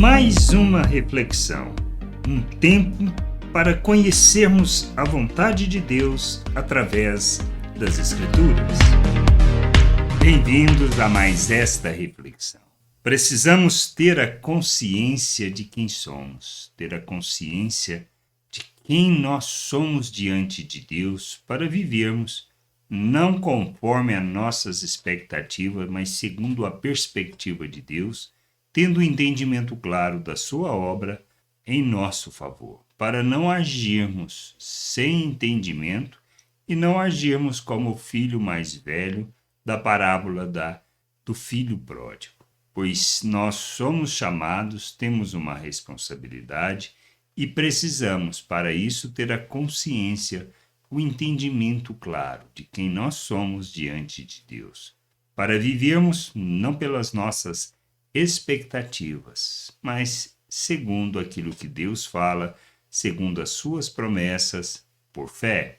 Mais uma reflexão, um tempo para conhecermos a vontade de Deus através das Escrituras. Bem-vindos a mais esta reflexão. Precisamos ter a consciência de quem somos, ter a consciência de quem nós somos diante de Deus para vivermos não conforme as nossas expectativas, mas segundo a perspectiva de Deus, tendo o entendimento claro da sua obra em nosso favor, para não agirmos sem entendimento e não agirmos como o filho mais velho da parábola do filho pródigo. Pois nós somos chamados, temos uma responsabilidade e precisamos, para isso, ter a consciência, o entendimento claro de quem nós somos diante de Deus, para vivermos não pelas nossas expectativas, mas segundo aquilo que Deus fala, segundo as suas promessas, por fé.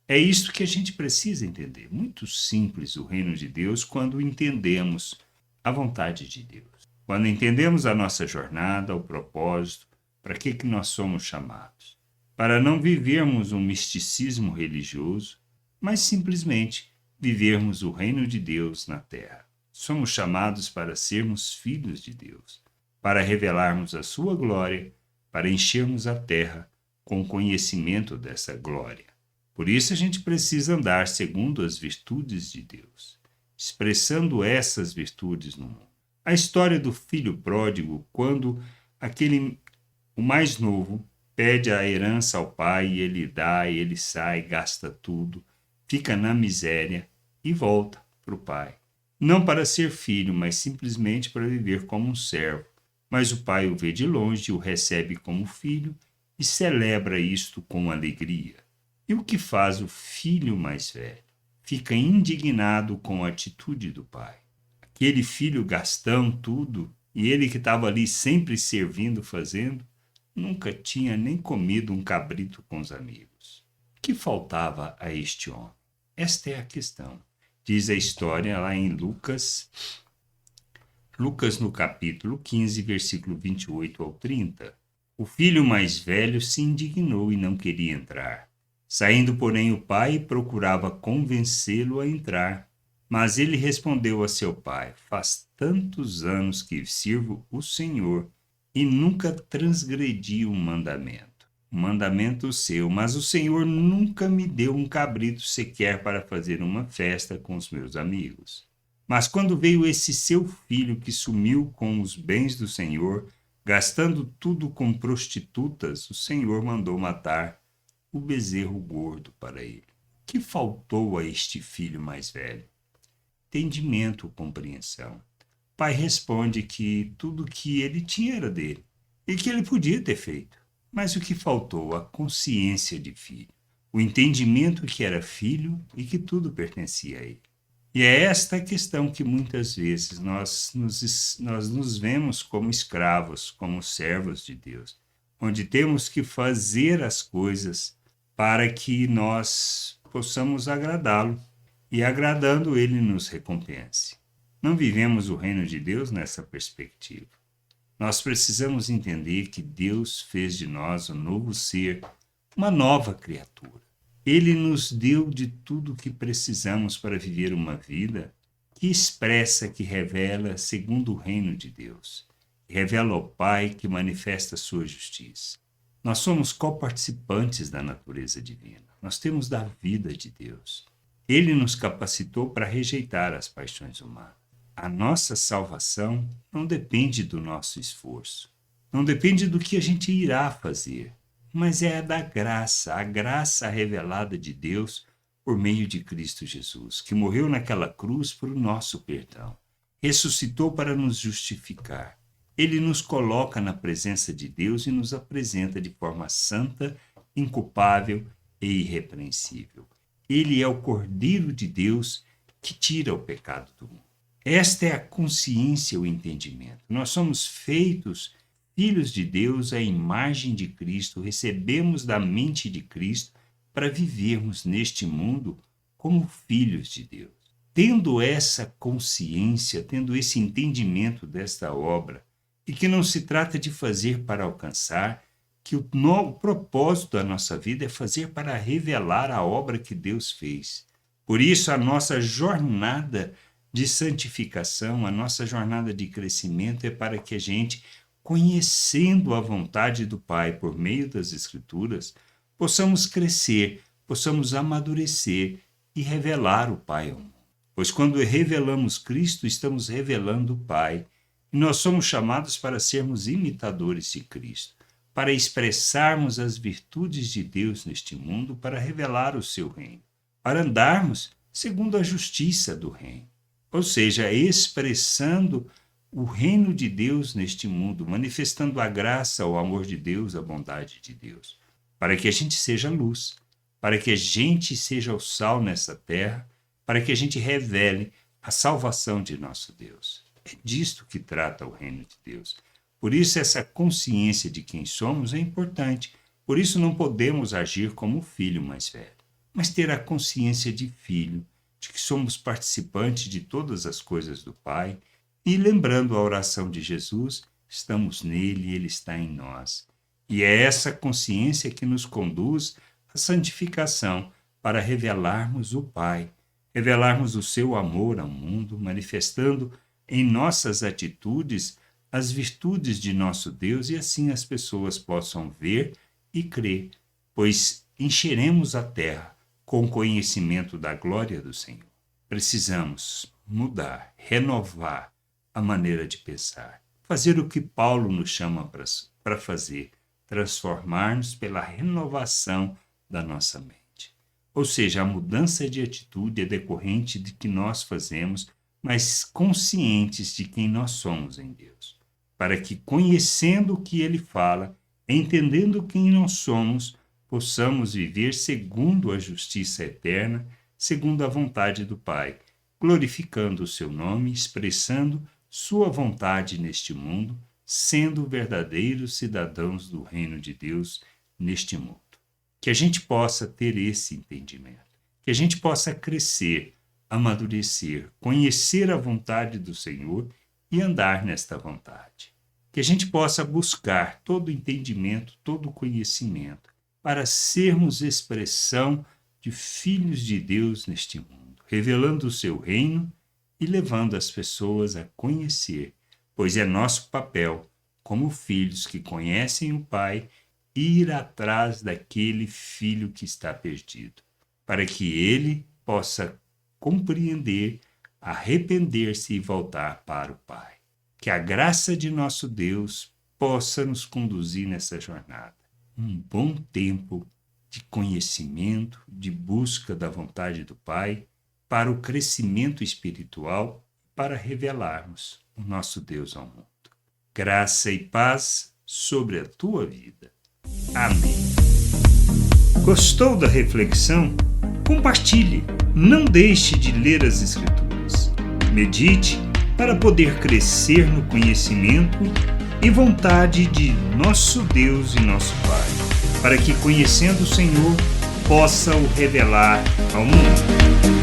É isso que a gente precisa entender. Muito simples o reino de Deus quando entendemos a vontade de Deus. Quando entendemos a nossa jornada, o propósito, para que nós somos chamados. Para não vivermos um misticismo religioso, mas simplesmente vivermos o reino de Deus na terra. Somos chamados para sermos filhos de Deus, para revelarmos a sua glória, para enchermos a terra com o conhecimento dessa glória. Por isso a gente precisa andar segundo as virtudes de Deus, expressando essas virtudes no mundo. A história do filho pródigo, quando o mais novo, pede a herança ao pai e ele dá, e ele sai, gasta tudo, fica na miséria e volta para o pai. Não para ser filho, mas simplesmente para viver como um servo. Mas o pai o vê de longe, o recebe como filho e celebra isto com alegria. E o que faz o filho mais velho? Fica indignado com a atitude do pai. Aquele filho gastão tudo, e ele que estava ali sempre servindo, fazendo, nunca tinha nem comido um cabrito com os amigos. O que faltava a este homem? Esta é a questão. Diz a história lá em Lucas no capítulo 15, versículo 28 ao 30. O filho mais velho se indignou e não queria entrar. Saindo, porém, o pai procurava convencê-lo a entrar. Mas ele respondeu a seu pai: faz tantos anos que sirvo o Senhor e nunca transgredi um mandamento seu, mas o Senhor nunca me deu um cabrito sequer para fazer uma festa com os meus amigos. Mas quando veio esse seu filho que sumiu com os bens do Senhor, gastando tudo com prostitutas, o Senhor mandou matar o bezerro gordo para ele. O que faltou a este filho mais velho? Entendimento, compreensão. O pai responde que tudo que ele tinha era dele e que ele podia ter feito. Mas o que faltou? A consciência de filho. O entendimento que era filho e que tudo pertencia a ele. E é esta a questão que muitas vezes nós nos vemos como escravos, como servos de Deus, onde temos que fazer as coisas para que nós possamos agradá-lo e agradando ele nos recompense. Não vivemos o reino de Deus nessa perspectiva. Nós precisamos entender que Deus fez de nós um novo ser, uma nova criatura. Ele nos deu de tudo o que precisamos para viver uma vida que expressa, que revela segundo o reino de Deus. Revela ao Pai que manifesta a sua justiça. Nós somos coparticipantes da natureza divina. Nós temos da vida de Deus. Ele nos capacitou para rejeitar as paixões humanas. A nossa salvação não depende do nosso esforço, não depende do que a gente irá fazer, mas é da graça, a graça revelada de Deus por meio de Cristo Jesus, que morreu naquela cruz por nosso perdão, ressuscitou para nos justificar. Ele nos coloca na presença de Deus e nos apresenta de forma santa, inculpável e irrepreensível. Ele é o Cordeiro de Deus que tira o pecado do mundo. Esta é a consciência, o entendimento. Nós somos feitos filhos de Deus à imagem de Cristo, recebemos da mente de Cristo para vivermos neste mundo como filhos de Deus. Tendo essa consciência, tendo esse entendimento desta obra, e que não se trata de fazer para alcançar, que o propósito da nossa vida é fazer para revelar a obra que Deus fez. Por isso, a nossa jornada de santificação, a nossa jornada de crescimento é para que a gente, conhecendo a vontade do Pai por meio das Escrituras, possamos crescer, possamos amadurecer e revelar o Pai ao mundo. Pois quando revelamos Cristo, estamos revelando o Pai. E nós somos chamados para sermos imitadores de Cristo, para expressarmos as virtudes de Deus neste mundo, para revelar o seu reino, para andarmos segundo a justiça do reino. Ou seja, expressando o reino de Deus neste mundo, manifestando a graça, o amor de Deus, a bondade de Deus, para que a gente seja luz, para que a gente seja o sal nessa terra, para que a gente revele a salvação de nosso Deus. É disto que trata o reino de Deus. Por isso essa consciência de quem somos é importante. Por isso não podemos agir como o filho mais velho, mas ter a consciência de filho, de que somos participantes de todas as coisas do Pai, e lembrando a oração de Jesus, estamos nele e ele está em nós. E é essa consciência que nos conduz à santificação, para revelarmos o Pai, revelarmos o seu amor ao mundo, manifestando em nossas atitudes as virtudes de nosso Deus, e assim as pessoas possam ver e crer, pois encheremos a terra com o conhecimento da glória do Senhor. Precisamos mudar, renovar a maneira de pensar, fazer o que Paulo nos chama para fazer, transformar-nos pela renovação da nossa mente. Ou seja, a mudança de atitude é decorrente de que nós fazemos, mas conscientes de quem nós somos em Deus, para que, conhecendo o que Ele fala, entendendo quem nós somos, possamos viver segundo a justiça eterna, segundo a vontade do Pai, glorificando o seu nome, expressando sua vontade neste mundo, sendo verdadeiros cidadãos do reino de Deus neste mundo. Que a gente possa ter esse entendimento, que a gente possa crescer, amadurecer, conhecer a vontade do Senhor e andar nesta vontade. Que a gente possa buscar todo o entendimento, todo o conhecimento, para sermos expressão de filhos de Deus neste mundo, revelando o seu reino e levando as pessoas a conhecer, pois é nosso papel, como filhos que conhecem o Pai, ir atrás daquele filho que está perdido, para que ele possa compreender, arrepender-se e voltar para o Pai. Que a graça de nosso Deus possa nos conduzir nessa jornada. Um bom tempo de conhecimento, de busca da vontade do Pai, para o crescimento espiritual, para revelarmos o nosso Deus ao mundo. Graça e paz sobre a tua vida. Amém. Gostou da reflexão? Compartilhe. Não deixe de ler as Escrituras. Medite para poder crescer no conhecimento e vontade de nosso Deus e nosso Pai, para que, conhecendo o Senhor, possa o revelar ao mundo.